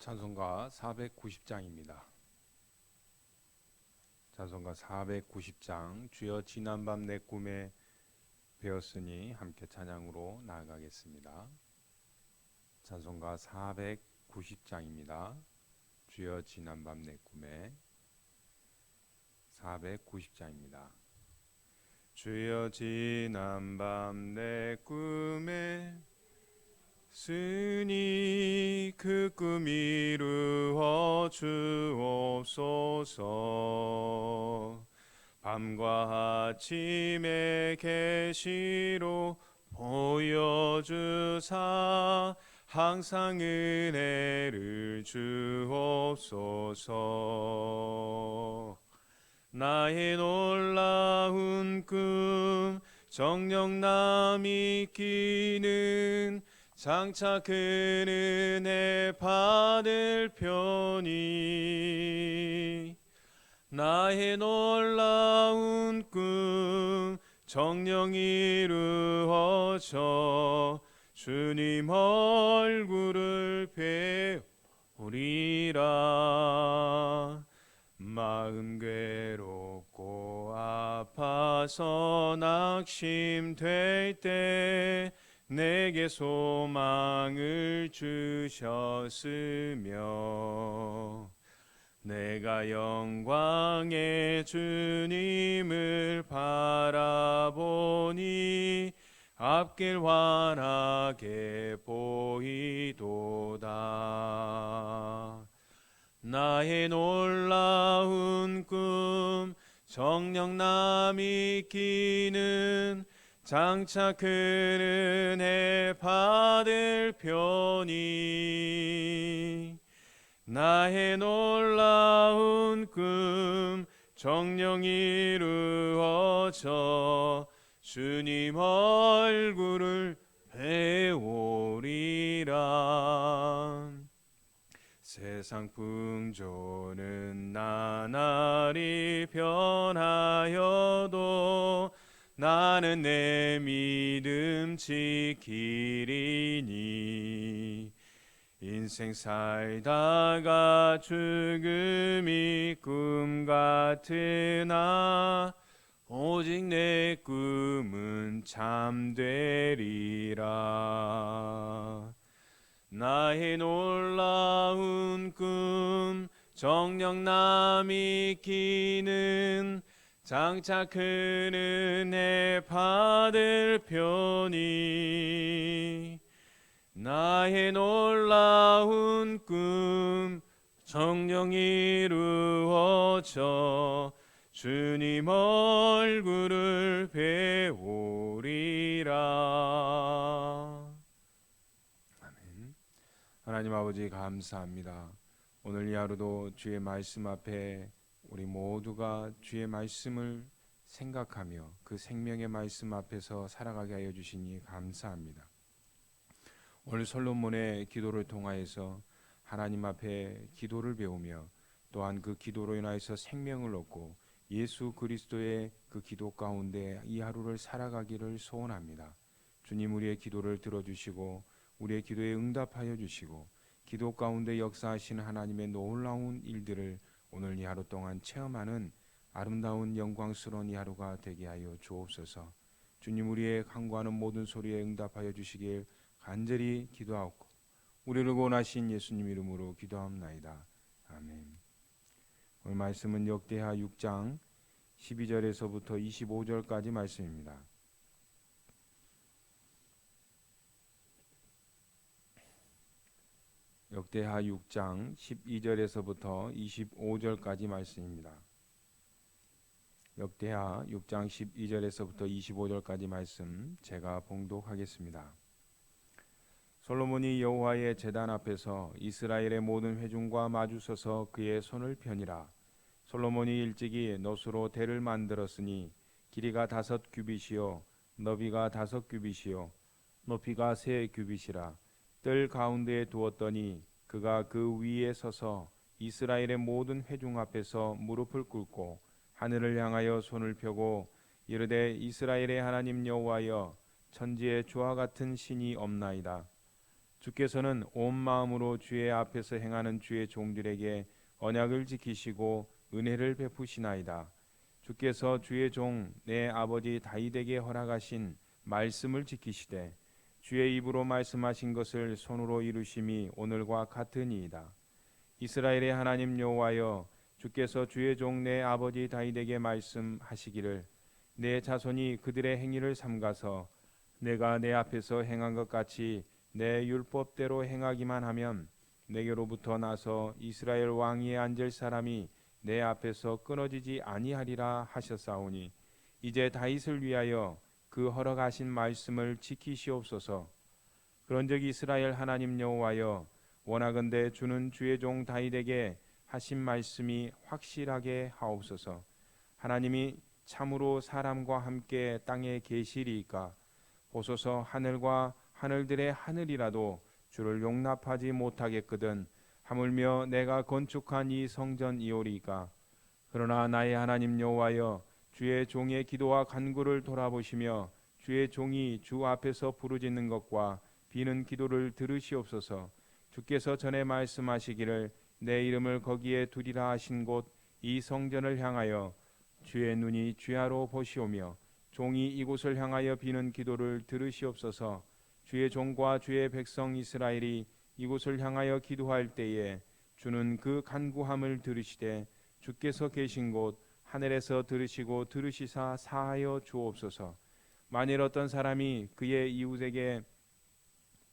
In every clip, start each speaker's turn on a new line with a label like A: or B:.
A: 찬송가 490장입니다. 찬송가 490장 주여 지난밤 내 꿈에 배웠으니 함께 찬양으로 나아가겠습니다. 찬송가 490장입니다. 주여 지난밤 내 꿈에 490장입니다. 주여 지난밤 내 꿈에 쓰니 그 꿈 이루어 주옵소서. 밤과 아침의 계시로 보여주사 항상 은혜를 주옵소서. 나의 놀라운 꿈 정녕 남이 끼는 장차 그 은혜 받을 편이. 나의 놀라운 꿈 정녕 이루어져 주님 얼굴을 배우리라. 마음 괴롭고 아파서 낙심될 때 내게 소망을 주셨으며 내가 영광의 주님을 바라보니 앞길 환하게 보이도다. 나의 놀라운 꿈 정녕 남이 끼는 장차 그 은혜 받을 편이. 나의 놀라운 꿈 정녕 이루어져 주님 얼굴을 배우리라. 세상 풍조는 나날이 변하여도 나는 내 믿음 지키리니. 인생 살다가 죽음이 꿈 같으나 오직 내 꿈은 참되리라. 나의 놀라운 꿈 정녕 남이 끼는 장차 큰 은혜 받을 편이. 나의 놀라운 꿈 정녕 이루어져 주님 얼굴을 배우리라. 아멘. 하나님 아버지 감사합니다. 오늘 이 하루도 주의 말씀 앞에 우리 모두가 주의 말씀을 생각하며 그 생명의 말씀 앞에서 살아가게 하여 주시니 감사합니다. 오늘 솔로몬의 기도를 통하여서 하나님 앞에 기도를 배우며 또한 그 기도로 인하여서 생명을 얻고 예수 그리스도의 그 기도 가운데 이 하루를 살아가기를 소원합니다. 주님, 우리의 기도를 들어주시고 우리의 기도에 응답하여 주시고 기도 가운데 역사하시는 하나님의 놀라운 일들을 오늘 이 하루 동안 체험하는 아름다운 영광스러운 이 하루가 되게 하여 주옵소서. 주님, 우리의 간구하는 모든 소리에 응답하여 주시길 간절히 기도하옵고 우리를 원하신 예수님 이름으로 기도합나이다. 아멘. 오늘 말씀은 역대하 6장 12절에서부터 25절까지 말씀입니다. 역대하 6장 12절에서부터 25절까지 말씀입니다. 역대하 6장 12절에서부터 25절까지 말씀 제가 봉독하겠습니다. 솔로몬이 여호와의 제단 앞에서 이스라엘의 모든 회중과 마주서서 그의 손을 펴니라. 솔로몬이 일찍이 놋으로 대를 만들었으니 길이가 5규빗이요 너비가 5규빗이요 높이가 3규빗이라. 뜰 가운데에 두었더니 그가 그 위에 서서 이스라엘의 모든 회중 앞에서 무릎을 꿇고 하늘을 향하여 손을 펴고 이르되 이스라엘의 하나님 여호와여 천지에 주와 같은 신이 없나이다. 주께서는 온 마음으로 주의 앞에서 행하는 주의 종들에게 언약을 지키시고 은혜를 베푸시나이다. 주께서 주의 종 내 아버지 다윗에게 허락하신 말씀을 지키시되 주의 입으로 말씀하신 것을 손으로 이루심이 오늘과 같으니이다. 이스라엘의 하나님 여호와여, 주께서 주의 종 내 아버지 다윗에게 말씀하시기를 내 자손이 그들의 행위를 삼가서 내가 내 앞에서 행한 것 같이 내 율법대로 행하기만 하면 내게로부터 나서 이스라엘 왕위에 앉을 사람이 내 앞에서 끊어지지 아니하리라 하셨사오니 이제 다윗을 위하여 그 허락하신 말씀을 지키시옵소서. 그런즉 이스라엘 하나님 여호와여, 원하건대 주는 주의 종 다윗에게 하신 말씀이 확실하게 하옵소서. 하나님이 참으로 사람과 함께 땅에 계시리이까? 보소서, 하늘과 하늘들의 하늘이라도 주를 용납하지 못하겠거든 하물며 내가 건축한 이 성전이오리이까? 그러나 나의 하나님 여호와여, 주의 종의 기도와 간구를 돌아보시며 주의 종이 주 앞에서 부르짖는 것과 비는 기도를 들으시옵소서. 주께서 전에 말씀하시기를 내 이름을 거기에 두리라 하신 곳 이 성전을 향하여 주의 눈이 주야로 보시오며 종이 이곳을 향하여 비는 기도를 들으시옵소서. 주의 종과 주의 백성 이스라엘이 이곳을 향하여 기도할 때에 주는 그 간구함을 들으시되 주께서 계신 곳 하늘에서 들으시고 들으시사 사하여 주옵소서. 만일 어떤 사람이 그의 이웃에게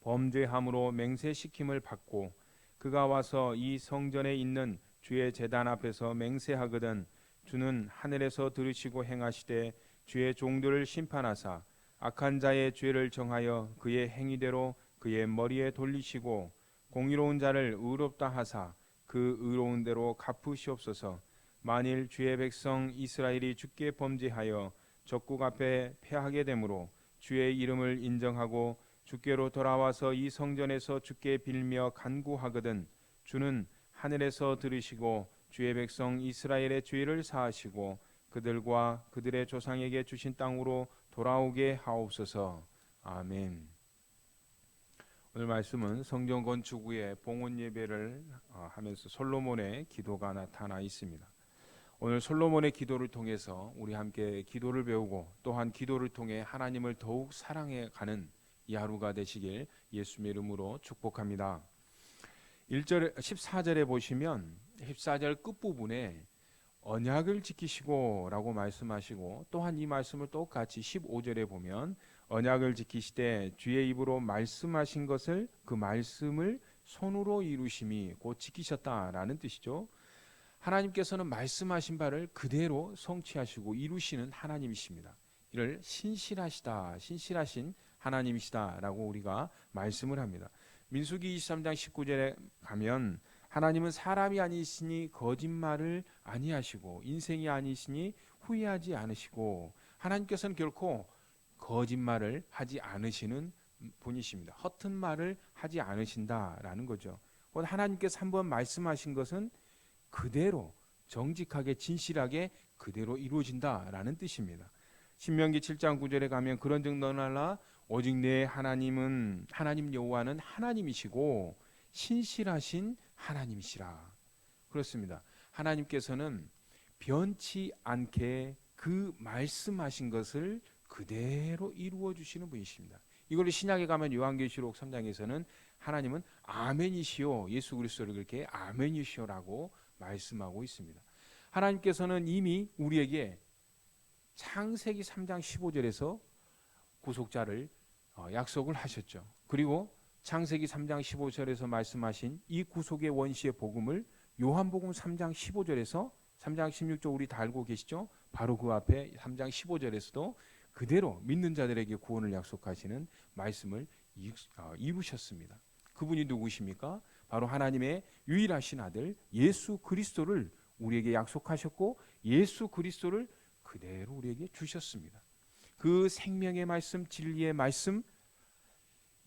A: 범죄함으로 맹세시킴을 받고 그가 와서 이 성전에 있는 주의 제단 앞에서 맹세하거든 주는 하늘에서 들으시고 행하시되 주의 종들을 심판하사 악한 자의 죄를 정하여 그의 행위대로 그의 머리에 돌리시고 공의로운 자를 의롭다 하사 그 의로운 대로 갚으시옵소서. 만일 주의 백성 이스라엘이 주께 범죄하여 적국 앞에 패하게 되므로 주의 이름을 인정하고 주께로 돌아와서 이 성전에서 주께 빌며 간구하거든 주는 하늘에서 들으시고 주의 백성 이스라엘의 죄를 사하시고 그들과 그들의 조상에게 주신 땅으로 돌아오게 하옵소서. 아멘. 오늘 말씀은 성전 건축 후에 봉헌 예배를 하면서 솔로몬의 기도가 나타나 있습니다. 오늘 솔로몬의 기도를 통해서 우리 함께 기도를 배우고 또한 기도를 통해 하나님을 더욱 사랑해 가는 이 하루가 되시길 예수님의 이름으로 축복합니다. 14절에 보시면 14절 끝부분에 언약을 지키시고 라고 말씀하시고 또한 이 말씀을 똑같이 15절에 보면 언약을 지키시되 주의 입으로 말씀하신 것을 그 말씀을 손으로 이루심이 곧 지키셨다라는 뜻이죠. 하나님께서는 말씀하신 바를 그대로 성취하시고 이루시는 하나님이십니다. 이를 신실하신 하나님이시다라고 우리가 말씀을 합니다. 민수기 23장 19절에 가면 하나님은 사람이 아니시니 거짓말을 아니하시고 인생이 아니시니 후회하지 않으시고 하나님께서는 결코 거짓말을 하지 않으시는 분이십니다. 허튼 말을 하지 않으신다라는 거죠. 하나님께서 한번 말씀하신 것은 그대로 정직하게 진실하게 그대로 이루어진다라는 뜻입니다. 신명기 7장 9절에 가면 그런즉 너는 알라 오직 내 하나님 여호와는 하나님이시고 신실하신 하나님이시라. 그렇습니다. 하나님께서는 변치 않게 그 말씀하신 것을 그대로 이루어 주시는 분이십니다. 이걸 신약에 가면 요한계시록 3장에서는 하나님은 아멘이시오, 예수 그리스도를 그렇게 아멘이시오라고 말씀하고 있습니다. 하나님께서는 이미 우리에게 창세기 3장 15절에서 구속자를 약속을 하셨죠. 그리고 창세기 3장 15절에서 말씀하신 이 구속의 원시의 복음을 요한복음 3장 15절에서 3장 16절 우리 다 알고 계시죠? 바로 그 앞에 3장 15절에서도 그대로 믿는 자들에게 구원을 약속하시는 말씀을 이루셨습니다. 그분이 누구십니까? 바로 하나님의 유일하신 아들 예수 그리스도를 우리에게 약속하셨고 예수 그리스도를 그대로 우리에게 주셨습니다. 그 생명의 말씀, 진리의 말씀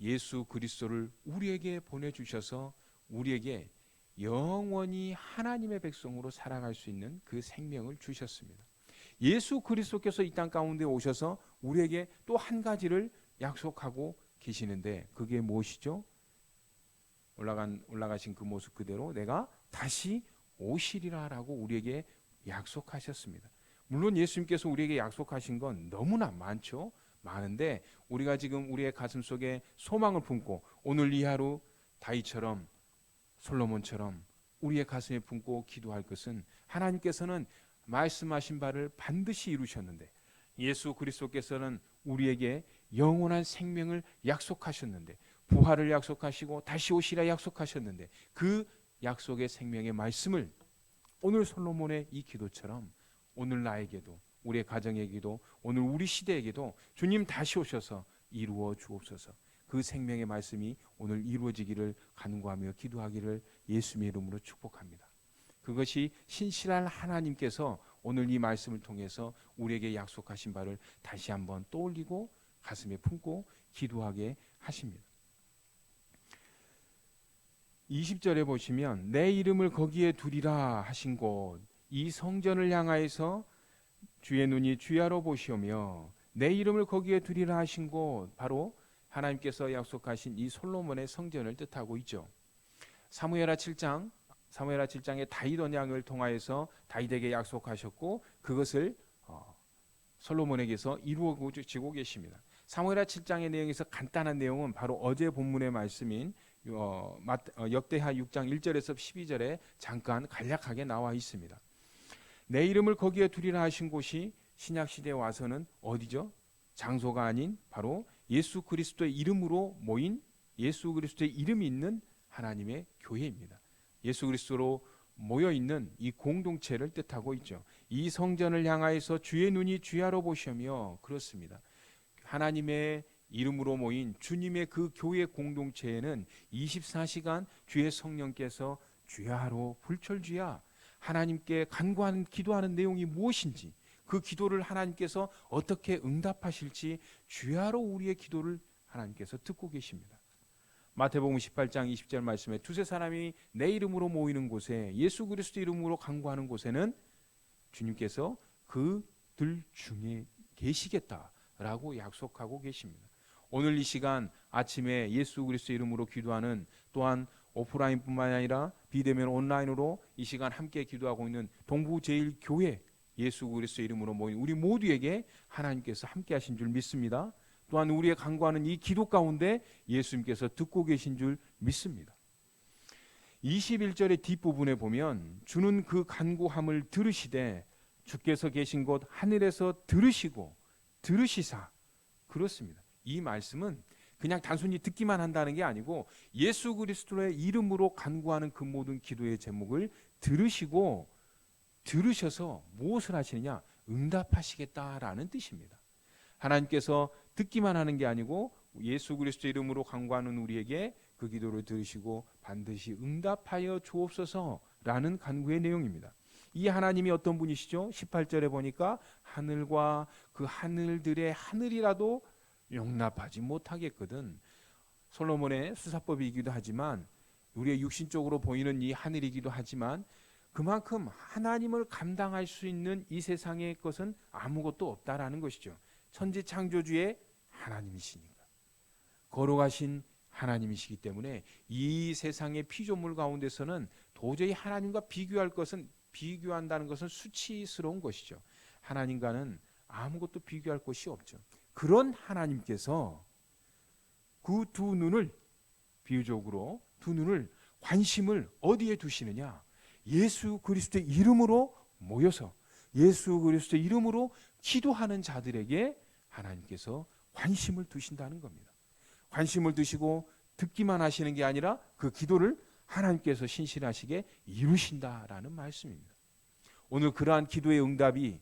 A: 예수 그리스도를 우리에게 보내주셔서 우리에게 영원히 하나님의 백성으로 살아갈 수 있는 그 생명을 주셨습니다. 예수 그리스도께서 이 땅 가운데 오셔서 우리에게 또 한 가지를 약속하고 계시는데 그게 무엇이죠? 올라가신 그 모습 그대로 내가 다시 오시리라라고 우리에게 약속하셨습니다. 물론 예수님께서 우리에게 약속하신 건 너무나 많죠. 많은데 우리가 지금 우리의 가슴 속에 소망을 품고 오늘 이 하루 다윗처럼 솔로몬처럼 우리의 가슴에 품고 기도할 것은 하나님께서는 말씀하신 바를 반드시 이루셨는데 예수 그리스도께서는 우리에게 영원한 생명을 약속하셨는데 부활을 약속하시고 다시 오시라 약속하셨는데 그 약속의 생명의 말씀을 오늘 솔로몬의 이 기도처럼 오늘 나에게도 우리의 가정에게도 오늘 우리 시대에게도 주님 다시 오셔서 이루어 주옵소서. 그 생명의 말씀이 오늘 이루어지기를 간구하며 기도하기를 예수님의 이름으로 축복합니다. 그것이 신실한 하나님께서 오늘 이 말씀을 통해서 우리에게 약속하신 바를 다시 한번 떠올리고 가슴에 품고 기도하게 하십니다. 20절에 보시면 내 이름을 거기에 두리라 하신 곳, 이 성전을 향하여서 주의 눈이 주야로 보시오며 내 이름을 거기에 두리라 하신 곳, 바로 하나님께서 약속하신 이 솔로몬의 성전을 뜻하고 있죠. 사무엘하 7장의 다윗 언약을 통하여서 다윗에게 약속하셨고 그것을 솔로몬에게서 이루어지고 계십니다. 사무엘하 7장의 내용에서 간단한 내용은 바로 어제 본문의 말씀인 역대하 6장 1절에서 12절에 잠깐 간략하게 나와 있습니다. 내 이름을 거기에 두리라 하신 곳이 신약시대에 와서는 어디죠? 장소가 아닌 바로 예수 그리스도의 이름으로 모인 예수 그리스도의 이름이 있는 하나님의 교회입니다. 예수 그리스도로 모여있는 이 공동체를 뜻하고 있죠. 이 성전을 향하여서 주의 눈이 주야로 보시며, 그렇습니다. 하나님의 이름으로 모인 주님의 그 교회 공동체에는 24시간 주의 성령께서 주야로 불철주야 하나님께 간구하는 기도하는 내용이 무엇인지 그 기도를 하나님께서 어떻게 응답하실지 주야로 우리의 기도를 하나님께서 듣고 계십니다. 마태복음 18장 20절 말씀에 두세 사람이 내 이름으로 모이는 곳에 예수 그리스도 이름으로 간구하는 곳에는 주님께서 그들 중에 계시겠다라고 약속하고 계십니다. 오늘 이 시간 아침에 예수 그리스도 이름으로 기도하는, 또한 오프라인뿐만 아니라 비대면 온라인으로 이 시간 함께 기도하고 있는 동부제일교회 예수 그리스도 이름으로 모인 우리 모두에게 하나님께서 함께 하신 줄 믿습니다. 또한 우리의 간구하는 이 기도 가운데 예수님께서 듣고 계신 줄 믿습니다. 21절의 뒷부분에 보면 주는 그 간구함을 들으시되 주께서 계신 곳 하늘에서 들으시사, 그렇습니다. 이 말씀은 그냥 단순히 듣기만 한다는 게 아니고 예수 그리스도의 이름으로 간구하는 그 모든 기도의 제목을 들으셔서 무엇을 하시느냐? 응답하시겠다라는 뜻입니다. 하나님께서 듣기만 하는 게 아니고 예수 그리스도 이름으로 간구하는 우리에게 그 기도를 들으시고 반드시 응답하여 주옵소서라는 간구의 내용입니다. 이 하나님이 어떤 분이시죠? 18절에 보니까 하늘과 그 하늘들의 하늘이라도 용납하지 못하겠거든. 솔로몬의 수사법이기도 하지만 우리의 육신적으로 보이는 이 하늘이기도 하지만 그만큼 하나님을 감당할 수 있는 이 세상의 것은 아무것도 없다라는 것이죠. 천지 창조주의 하나님이시니까, 거룩하신 하나님이시기 때문에 이 세상의 피조물 가운데서는 도저히 하나님과 비교한다는 것은 수치스러운 것이죠. 하나님과는 아무것도 비교할 것이 없죠. 그런 하나님께서 그 두 눈을, 비유적으로 두 눈을, 관심을 어디에 두시느냐? 예수 그리스도의 이름으로 모여서 예수 그리스도의 이름으로 기도하는 자들에게 하나님께서 관심을 두신다는 겁니다. 관심을 두시고 듣기만 하시는 게 아니라 그 기도를 하나님께서 신실하시게 이루신다라는 말씀입니다. 오늘 그러한 기도의 응답이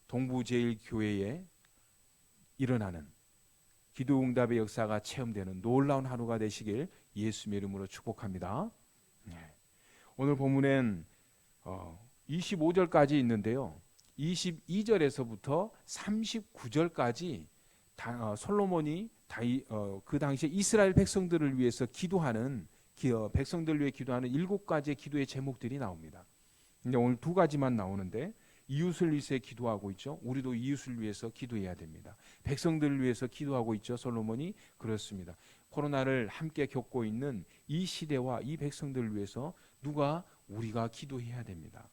A: 동부제일교회에 일어나는 기도 응답의 역사가 체험되는 놀라운 하루가 되시길 예수님의 이름으로 축복합니다. 오늘 본문엔 25절까지 있는데요. 22절에서부터 39절까지 솔로몬이 그 당시에 이스라엘 백성들을 위해서 백성들을 위해 기도하는 7가지의 기도의 제목들이 나옵니다. 근데 오늘 2가지만 나오는데, 이웃을 위해서 기도하고 있죠. 우리도 이웃을 위해서 기도해야 됩니다. 백성들을 위해서 기도하고 있죠. 솔로몬이 그렇습니다. 코로나를 함께 겪고 있는 이 시대와 이 백성들을 위해서 우리가 기도해야 됩니다.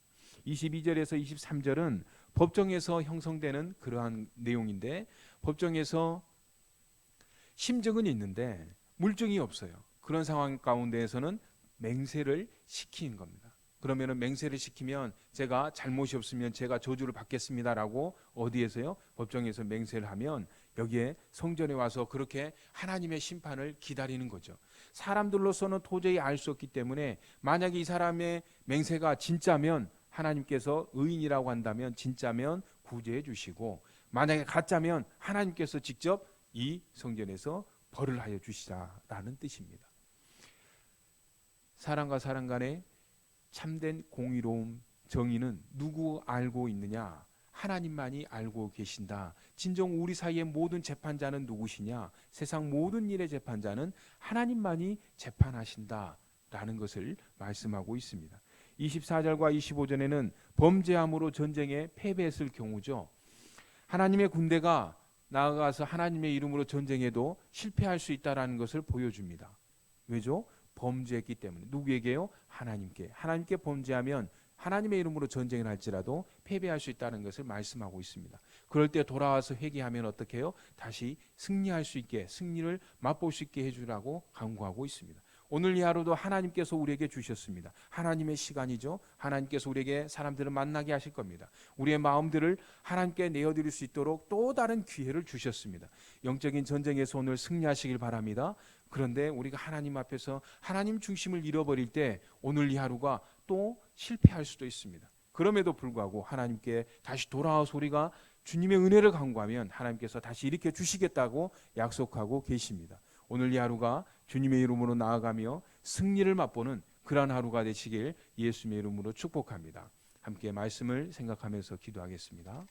A: 22절에서 23절은 법정에서 형성되는 그러한 내용인데, 법정에서 심증은 있는데 물증이 없어요. 그런 상황 가운데에서는 맹세를 시키는 겁니다. 그러면은 맹세를 시키면 제가 잘못이 없으면 제가 저주를 받겠습니다라고 어디에서요? 법정에서 맹세를 하면 여기에 성전에 와서 그렇게 하나님의 심판을 기다리는 거죠. 사람들로서는 도저히 알 수 없기 때문에 만약에 이 사람의 맹세가 진짜면 하나님께서 의인이라고 한다면 진짜면 구제해 주시고, 만약에 가짜면 하나님께서 직접 이 성전에서 벌을 하여 주시라라는 뜻입니다. 사람과 사람 간의 참된 공의로움, 정의는 누구 알고 있느냐? 하나님만이 알고 계신다. 진정 우리 사이의 모든 재판자는 누구시냐? 세상 모든 일의 재판자는 하나님만이 재판하신다 라는 것을 말씀하고 있습니다. 24절과 25절에는 범죄함으로 전쟁에 패배했을 경우죠. 하나님의 군대가 나아가서 하나님의 이름으로 전쟁해도 실패할 수 있다는 것을 보여줍니다. 왜죠? 범죄했기 때문에. 누구에게요? 하나님께. 하나님께 범죄하면 하나님의 이름으로 전쟁을 할지라도 패배할 수 있다는 것을 말씀하고 있습니다. 그럴 때 돌아와서 회개하면 어떻게 해요? 다시 승리할 수 있게, 승리를 맛볼 수 있게 해주라고 강구하고 있습니다. 오늘 이 하루도 하나님께서 우리에게 주셨습니다. 하나님의 시간이죠. 하나님께서 우리에게 사람들을 만나게 하실 겁니다. 우리의 마음들을 하나님께 내어드릴 수 있도록 또 다른 기회를 주셨습니다. 영적인 전쟁에서 오늘 승리하시길 바랍니다. 그런데 우리가 하나님 앞에서 하나님 중심을 잃어버릴 때 오늘 이 하루가 또 실패할 수도 있습니다. 그럼에도 불구하고 하나님께 다시 돌아와서 우리가 주님의 은혜를 간구하면 하나님께서 다시 일으켜 주시겠다고 약속하고 계십니다. 오늘 이 하루가 주님의 이름으로 나아가며 승리를 맛보는 그러한 하루가 되시길 예수님의 이름으로 축복합니다. 함께 말씀을 생각하면서 기도하겠습니다.